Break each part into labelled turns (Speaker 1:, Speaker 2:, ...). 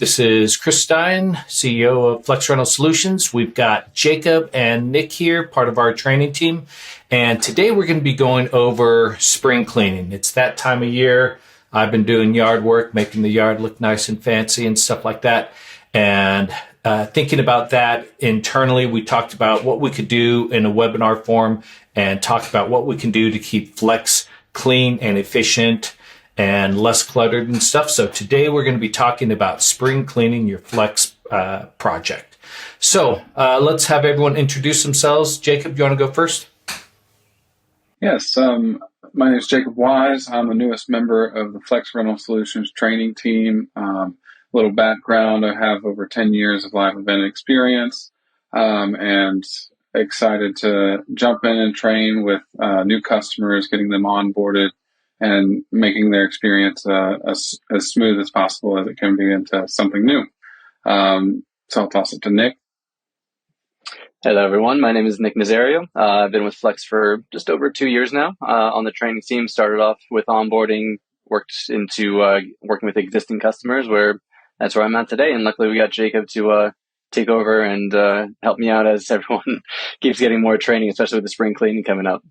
Speaker 1: This is Chris Stein, CEO of Flex Rental Solutions. We've got Jacob and Nick here, part of our training team. And today we're going to be going over spring cleaning. It's that time of year. I've been doing yard work, making the yard look nice and fancy and stuff like that. And thinking about that internally, we talked about what we could do in a webinar form and talked about what we can do to keep Flex clean and efficient and less cluttered and stuff. So today we're going to be talking about spring cleaning your Flex project. So let's have everyone introduce themselves. Jacob, you want to go first?
Speaker 2: Yes, my name is Jacob Wise. I'm the newest member of the Flex Rental Solutions training team. Little background, I have over 10 years of live event experience and excited to jump in and train with new customers, getting them onboarded and making their experience as smooth as possible as it can be into something new. So I'll toss it to Nick.
Speaker 3: Hello, everyone. My name is Nick Nazario. I've been with Flex for just over 2 years now on the training team. Started off with onboarding, worked into working with existing customers, where that's where I'm at today. And luckily, we got Jacob to take over and help me out as everyone keeps getting more training, especially with the spring cleaning coming up.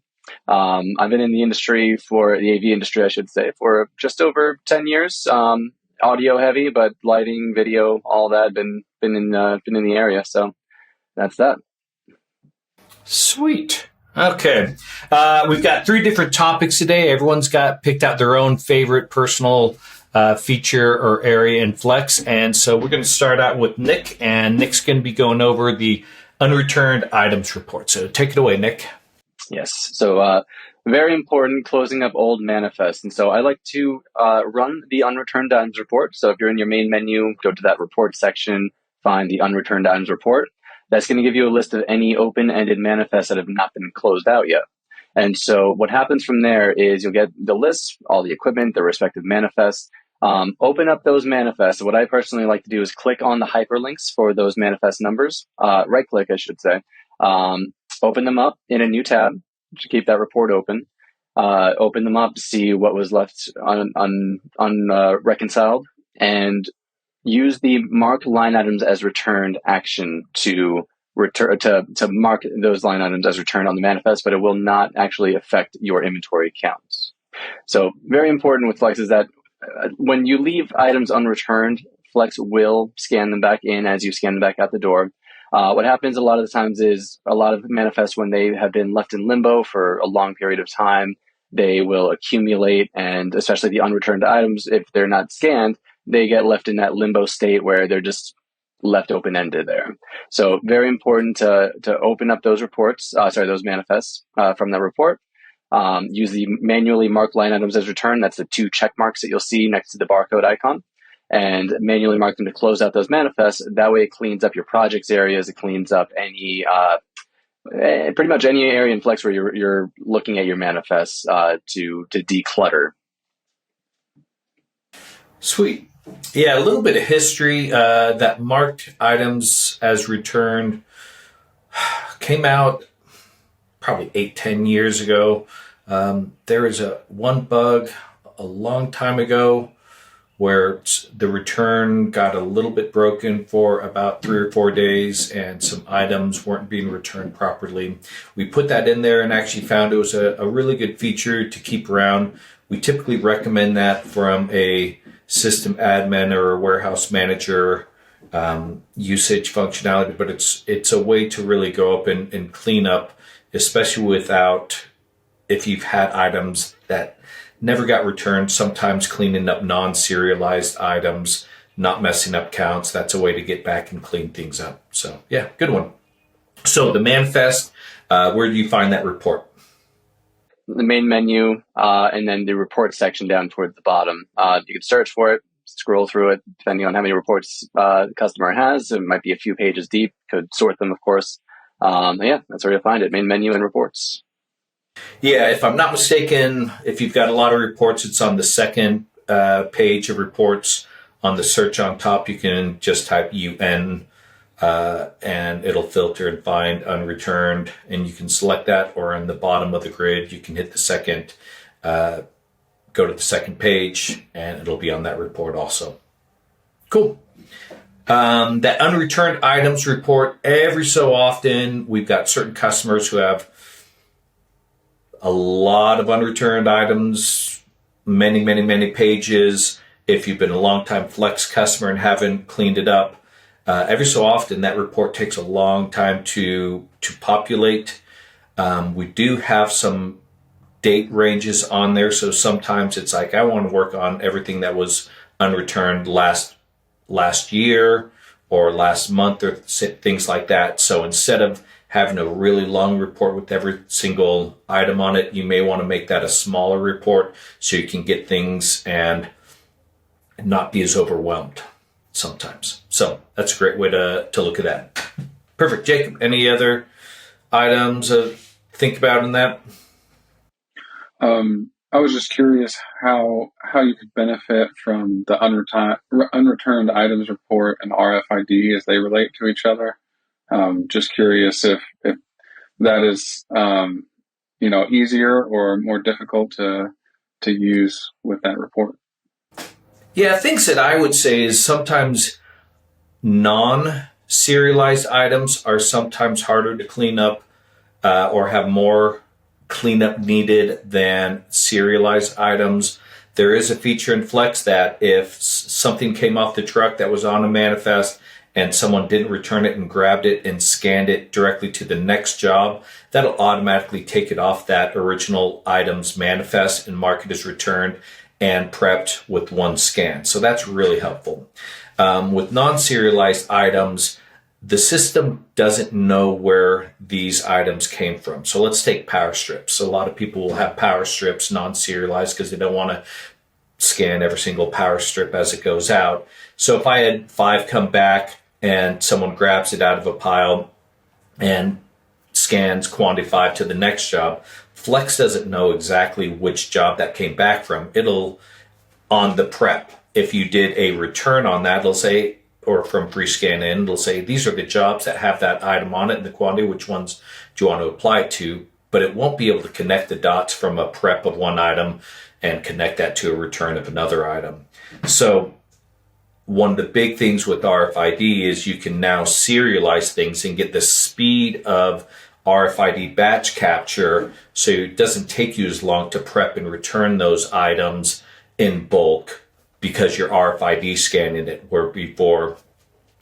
Speaker 3: I've been in the industry for the AV industry, I should say, for just over 10 years. Audio heavy, but lighting, video, all that been in the area. So that's that.
Speaker 1: Sweet. Okay. We've got 3 different topics today. Everyone's got picked out their own favorite personal feature or area in Flex. And so we're going to start out with Nick, and Nick's going to be going over the unreturned items report. So take it away, Nick.
Speaker 3: Yes. So very important, closing up old manifests. And so I like to run the unreturned items report. So if you're in your main menu, go to that report section, find the unreturned items report. That's going to give you a list of any open-ended manifests that have not been closed out yet. And so what happens from there is you'll get the list, all the equipment, the respective manifests. Open up those manifests. What I personally like to do is click on the hyperlinks for those manifest numbers. Right-click, I should say. Open them up in a new tab to keep that report open. Open them up to see what was left unreconciled, and use the mark line items as returned action to mark those line items as returned on the manifest, but it will not actually affect your inventory counts. So very important with Flex is that when you leave items unreturned, Flex will scan them back in as you scan them back out the door. What happens a lot of the times is a lot of manifests, when they have been left in limbo for a long period of time, they will accumulate, and especially the unreturned items, if they're not scanned, they get left in that limbo state where they're just left open-ended there. So very important to open up those reports, those manifests from that report. Use the manually marked line items as returned. That's the 2 check marks that you'll see next to the barcode icon. And manually mark them to close out those manifests. That way it cleans up your projects areas. It cleans up any, pretty much any area in Flex where you're looking at your manifests to declutter.
Speaker 1: Sweet. Yeah, a little bit of history. That marked items as returned came out probably 8-10 years ago. There is one bug a long time ago where the return got a little bit broken for about 3 or 4 days, and some items weren't being returned properly. We put that in there and actually found it was a really good feature to keep around. We typically recommend that from a system admin or a warehouse manager usage functionality, but it's a way to really go up and clean up, especially if you've had items that never got returned, sometimes cleaning up non-serialized items, not messing up counts. That's a way to get back and clean things up. So yeah, good one. So the manifest, where do you find that report?
Speaker 3: The main menu, and then the report section down towards the bottom. You can search for it, scroll through it, depending on how many reports the customer has. It might be a few pages deep. Could sort them, of course. Yeah, that's where you'll find it, main menu and reports.
Speaker 1: Yeah, if I'm not mistaken, if you've got a lot of reports, it's on the second page of reports. On the search on top, you can just type UN and it'll filter and find unreturned, and you can select that, or on the bottom of the grid, you can hit the second, go to the second page, and it'll be on that report also. Cool. That unreturned items report, every so often, we've got certain customers who have a lot of unreturned items, many pages. If you've been a long-time Flex customer and haven't cleaned it up, every so often that report takes a long time to populate. We do have some date ranges on there, so sometimes it's like I want to work on everything that was unreturned last year or last month or things like that. So instead of having a really long report with every single item on it, you may want to make that a smaller report so you can get things and not be as overwhelmed sometimes. So that's a great way to look at that. Perfect. Jacob, any other items to think about in that?
Speaker 2: I was just curious how you could benefit from the unreturned items report and RFID as they relate to each other. Just curious if that is easier or more difficult to use with that report.
Speaker 1: Yeah, things that I would say is sometimes non-serialized items are sometimes harder to clean up or have more cleanup needed than serialized items. There is a feature in Flex that if something came off the truck that was on a manifest and someone didn't return it and grabbed it and scanned it directly to the next job, that'll automatically take it off that original item's manifest and mark it as returned and prepped with one scan. So that's really helpful. With non-serialized items, the system doesn't know where these items came from. So let's take power strips. So a lot of people will have power strips non-serialized because they don't want to scan every single power strip as it goes out. So if I had 5 come back and someone grabs it out of a pile and scans quantity 5 to the next job, Flex doesn't know exactly which job that came back from. It'll, on the prep, if you did a return on that, it'll say, or from pre-scan in, it'll say, these are the jobs that have that item on it and the quantity, which ones do you want to apply it to? But it won't be able to connect the dots from a prep of one item and connect that to a return of another item. So one of the big things with RFID is you can now serialize things and get the speed of RFID batch capture, so it doesn't take you as long to prep and return those items in bulk because you're RFID scanning it, where before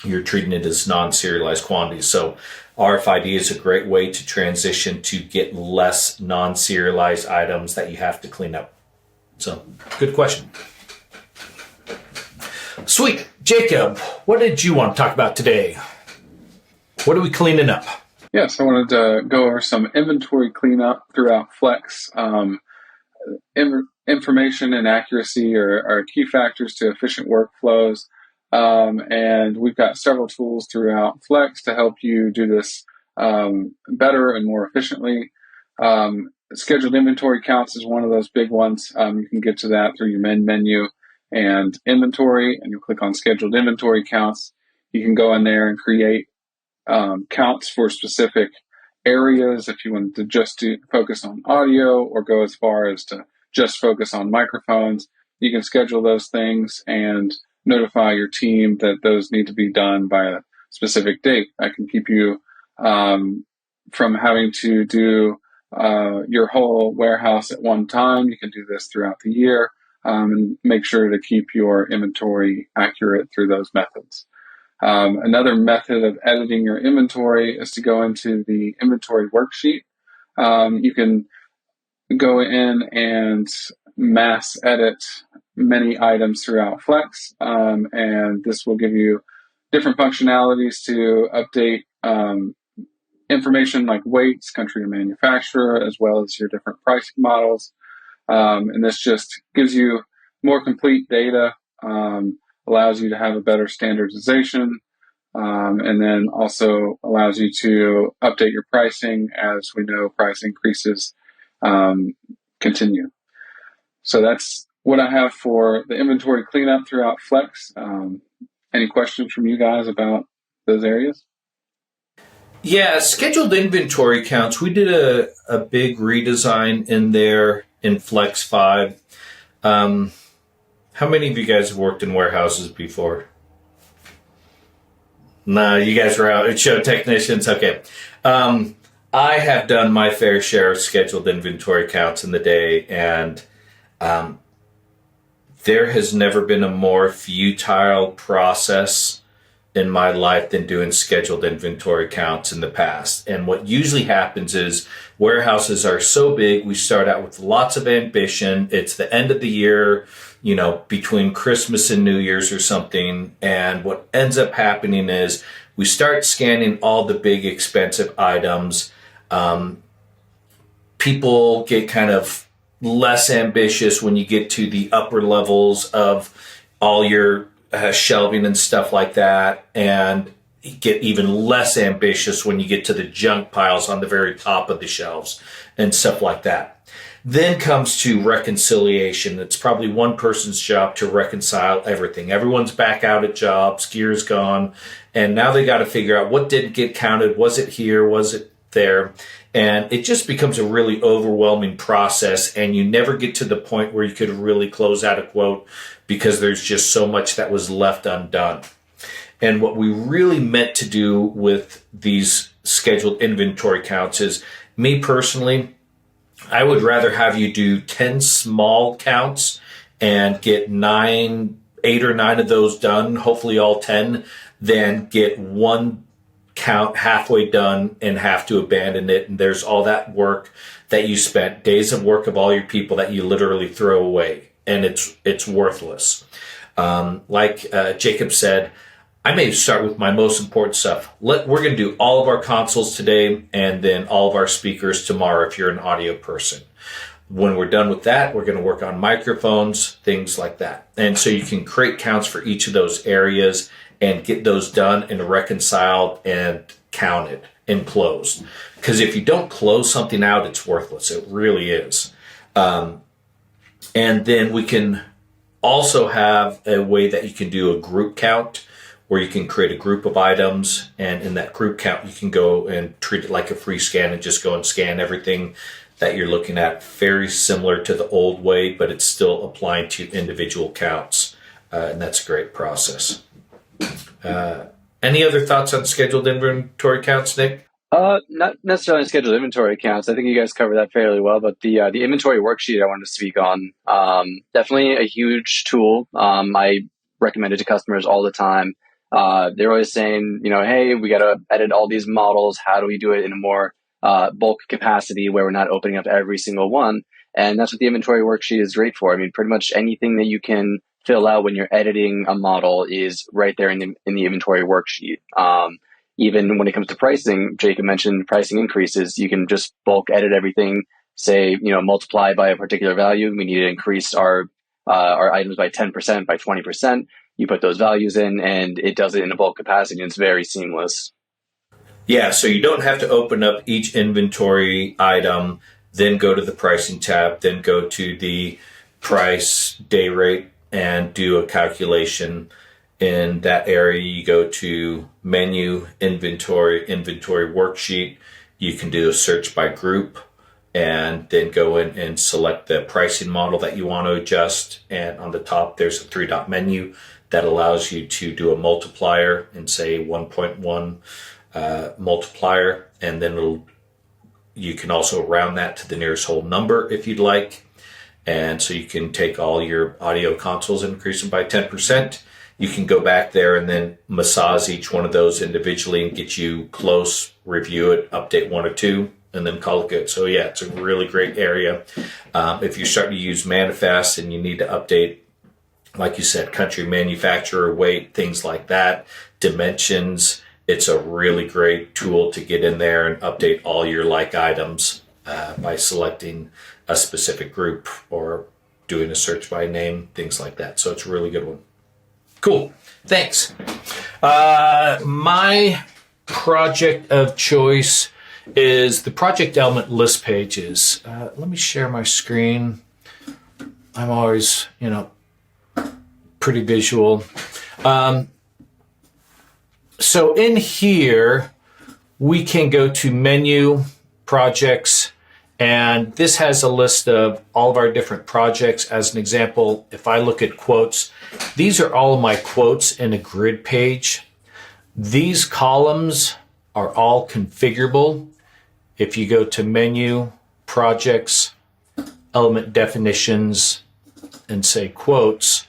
Speaker 1: you're treating it as non-serialized quantities. So RFID is a great way to transition to get less non-serialized items that you have to clean up. So good question. Sweet. Jacob, what did you want to talk about today? What are we cleaning up?
Speaker 2: Yes, I wanted to go over some inventory cleanup throughout Flex. Information and accuracy are key factors to efficient workflows. And we've got several tools throughout Flex to help you do this better and more efficiently. Scheduled inventory counts is one of those big ones. You can get to that through your menu and inventory, and you'll click on scheduled inventory counts. You can go in there and create counts for specific areas if you want to just focus on audio or go as far as to just focus on microphones. You can schedule those things and notify your team that those need to be done by a specific date. I can keep you from having to do your whole warehouse at one time. You can do this throughout the year and make sure to keep your inventory accurate through those methods. Another method of editing your inventory is to go into the inventory worksheet. You can go in and mass edit many items throughout Flex, and this will give you different functionalities to update information like weights, country of manufacturer, as well as your different pricing models. And this just gives you more complete data, allows you to have a better standardization, and then also allows you to update your pricing as we know price increases continue. So that's what I have for the inventory cleanup throughout Flex. Any questions from you guys about those areas?
Speaker 1: Yeah, scheduled inventory counts. We did a big redesign in there in Flex 5. How many of you guys have worked in warehouses before? No, you guys were out. Show technicians. Okay. I have done my fair share of scheduled inventory counts in the day, and there has never been a more futile process in my life than doing scheduled inventory counts in the past. And what usually happens is warehouses are so big, we start out with lots of ambition. It's the end of the year, between Christmas and New Year's or something. And what ends up happening is we start scanning all the big expensive items. People get kind of less ambitious when you get to the upper levels of all your shelving and stuff like that, and get even less ambitious when you get to the junk piles on the very top of the shelves and stuff like that. Then comes to reconciliation. It's probably one person's job to reconcile everything. Everyone's back out at jobs, gear's gone, and now they got to figure out what didn't get counted. Was it here? Was it there? And it just becomes a really overwhelming process, and you never get to the point where you could really close out a quote because there's just so much that was left undone. And what we really meant to do with these scheduled inventory counts is, me personally, I would rather have you do 10 small counts and get 8 or 9 of those done, hopefully all 10, than get one count halfway done and have to abandon it. And there's all that work that you spent, days of work of all your people that you literally throw away, and it's worthless. Like Jacob said, I may start with my most important stuff. We're going to do all of our consoles today and then all of our speakers tomorrow if you're an audio person. When we're done with that, we're going to work on microphones, things like that. And so you can create counts for each of those areas and get those done and reconciled and counted and closed. Because if you don't close something out, it's worthless. It really is. And then we can also have a way that you can do a group count, where you can create a group of items, and in that group count, you can go and treat it like a free scan and just go and scan everything that you're looking at. Very similar to the old way, but it's still applying to individual counts. And that's a great process. Any other thoughts on scheduled inventory counts, Nick?
Speaker 3: Not necessarily scheduled inventory counts. I think you guys covered that fairly well, but the inventory worksheet I wanted to speak on, definitely a huge tool. I recommend it to customers all the time. They're always saying, hey, we got to edit all these models. How do we do it in a more bulk capacity where we're not opening up every single one? And that's what the inventory worksheet is great for. I mean, pretty much anything that you can fill out when you're editing a model is right there in the inventory worksheet. Even when it comes to pricing, Jacob mentioned pricing increases. You can just bulk edit everything, say, multiply by a particular value. We need to increase our items by 10%, by 20%. You put those values in, and it does it in a bulk capacity, and it's very seamless.
Speaker 1: Yeah, so you don't have to open up each inventory item, then go to the pricing tab, then go to the price, day rate, and do a calculation. In that area, you go to menu, inventory worksheet. You can do a search by group and then go in and select the pricing model that you want to adjust. And on the top, there's a 3-dot menu that allows you to do a multiplier and say 1.1 multiplier. And then you can also round that to the nearest whole number if you'd like. And so you can take all your audio consoles and increase them by 10%. You can go back there and then massage each one of those individually and get you close, review it, update 1 or 2, and then call it good. So yeah, it's a really great area. If you're starting to use manifest and you need to update, like you said, country, manufacturer, weight, things like that, dimensions, it's a really great tool to get in there and update all your like items by selecting a specific group or doing a search by name, things like that. So it's a really good one. Cool. Thanks. My project of choice is the project element list pages. Let me share my screen. I'm always, pretty visual. So in here, we can go to menu, projects, and this has a list of all of our different projects. As an example, if I look at quotes, these are all of my quotes in a grid page. These columns are all configurable. If you go to Menu, Projects, Element Definitions, and say Quotes,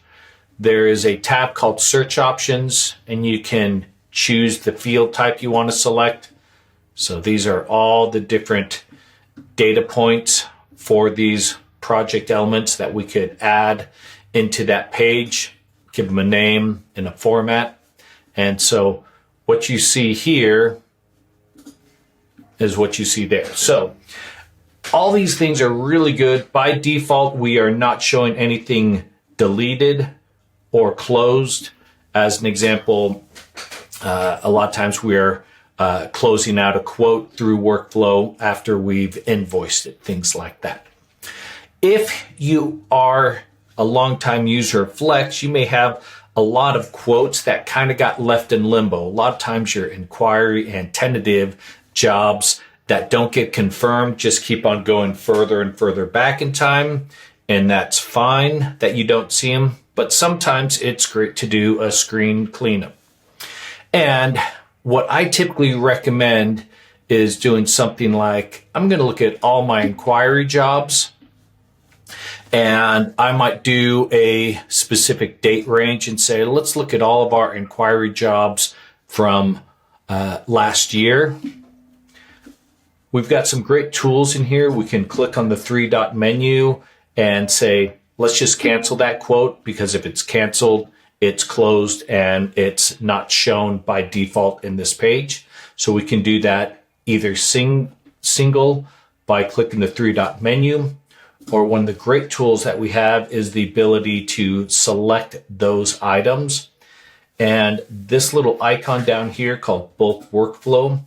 Speaker 1: there is a tab called Search Options, and you can choose the field type you want to select. So these are all the different data points for these project elements that we could add into that page, give them a name and a format. And so what you see here is what you see there. So all these things are really good. By default, we are not showing anything deleted or closed. As an example, a lot of times we're closing out a quote through workflow after we've invoiced it, things like that. If you are a longtime user of Flex, you may have a lot of quotes that kind of got left in limbo. A lot of times your inquiry and tentative jobs that don't get confirmed just keep on going further and further back in time, and that's fine that you don't see them, but sometimes it's great to do a screen cleanup. And what I typically recommend is doing something like, I'm going to look at all my inquiry jobs, and I might do a specific date range and say, let's look at all of our inquiry jobs from last year. We've got some great tools in here. We can click on the three-dot menu and say, let's just cancel that quote, because if it's canceled, it's closed and it's not shown by default in this page. So we can do that either single by clicking the three-dot menu, or one of the great tools that we have is the ability to select those items. And this little icon down here called Bulk Workflow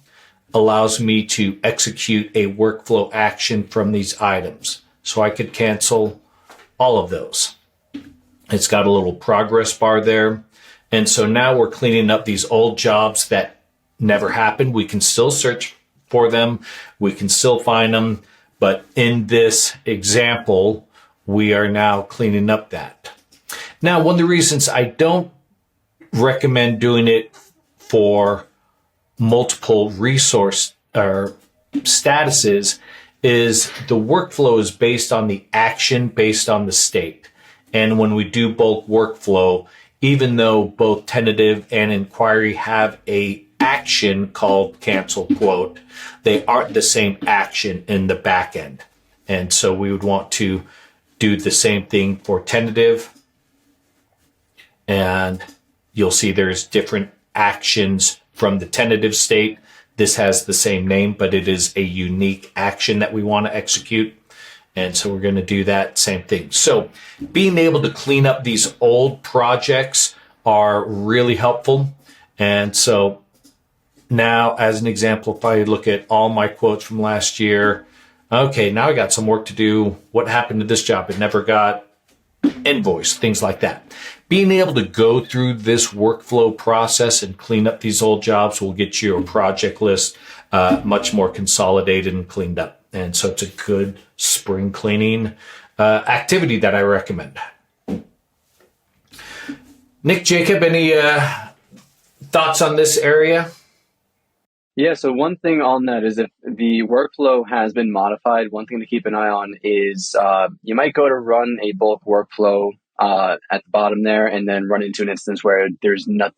Speaker 1: allows me to execute a workflow action from these items. So I could cancel all of those. It's got a little progress bar there. And so now we're cleaning up these old jobs that never happened. We can still search for them. We can still find them. But in this example, we are now cleaning up that. Now, one of the reasons I don't recommend doing it for multiple resource or statuses is the workflow is based on the action, based on the state. And when we do bulk workflow, even though both tentative and inquiry have a action called cancel quote, they aren't the same action in the back end. And so we would want to do the same thing for tentative. And you'll see there's different actions from the tentative state. This has the same name, but it is a unique action that we want to execute. And so we're going to do that same thing. So being able to clean up these old projects are really helpful. And so now, as an example, if I look at all my quotes from last year, okay, now I got some work to do. What happened to this job? It never got invoiced, things like that. Being able to go through this workflow process and clean up these old jobs will get you a project list much more consolidated and cleaned up. And so it's a good spring cleaning activity that I recommend. Nick, Jacob, any thoughts on this area?
Speaker 3: Yeah, so one thing on that is if the workflow has been modified, one thing to keep an eye on is you might go to run a bulk workflow at the bottom there and then run into an instance where there's no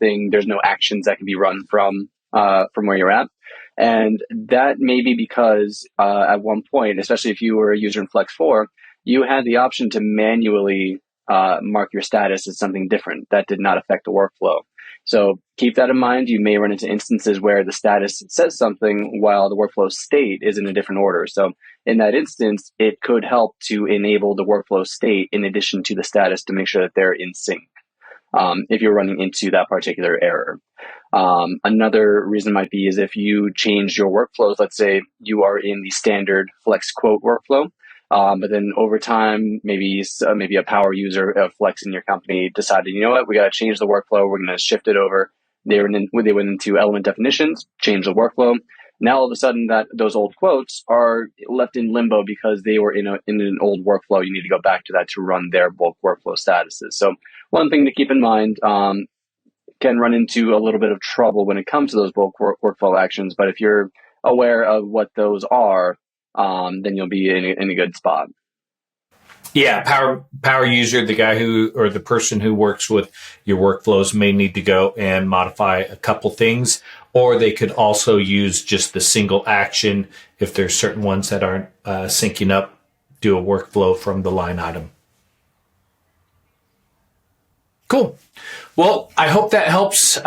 Speaker 3: actions that can be run from where you're at. And that may be because at one point, especially if you were a user in Flex 4, you had the option to manually mark your status as something different that did not affect the workflow. So keep that in mind. You may run into instances where the status says something while the workflow state is in a different order. So in that instance, it could help to enable the workflow state in addition to the status to make sure that they're in sync if you're running into that particular error. Another reason might be is if you change your workflows. Let's say you are in the standard Flex quote workflow, but then over time, maybe a power user of Flex in your company decided, you know what, we got to change the workflow. We're going to shift it over. They went into element definitions, change the workflow. Now all of a sudden, that those old quotes are left in limbo because they were in an old workflow. You need to go back to that to run their bulk workflow statuses. So one thing to keep in mind. can run into a little bit of trouble when it comes to those bulk workflow actions. But if you're aware of what those are, then you'll be in a good spot.
Speaker 1: Yeah, power user, the guy who or the person who works with your workflows may need to go and modify a couple things, or they could also use just the single action if there's certain ones that aren't syncing up, do a workflow from the line item. Cool. Well, I hope that helps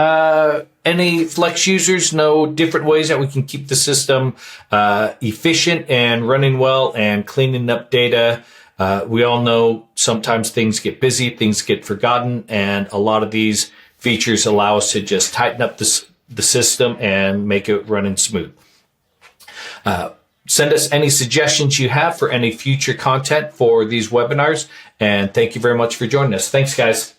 Speaker 1: any Flex users know different ways that we can keep the system efficient and running well and cleaning up data. We all know sometimes things get busy, things get forgotten, and a lot of these features allow us to just tighten up the system and make it running smooth. Send us any suggestions you have for any future content for these webinars, and thank you very much for joining us. Thanks, guys.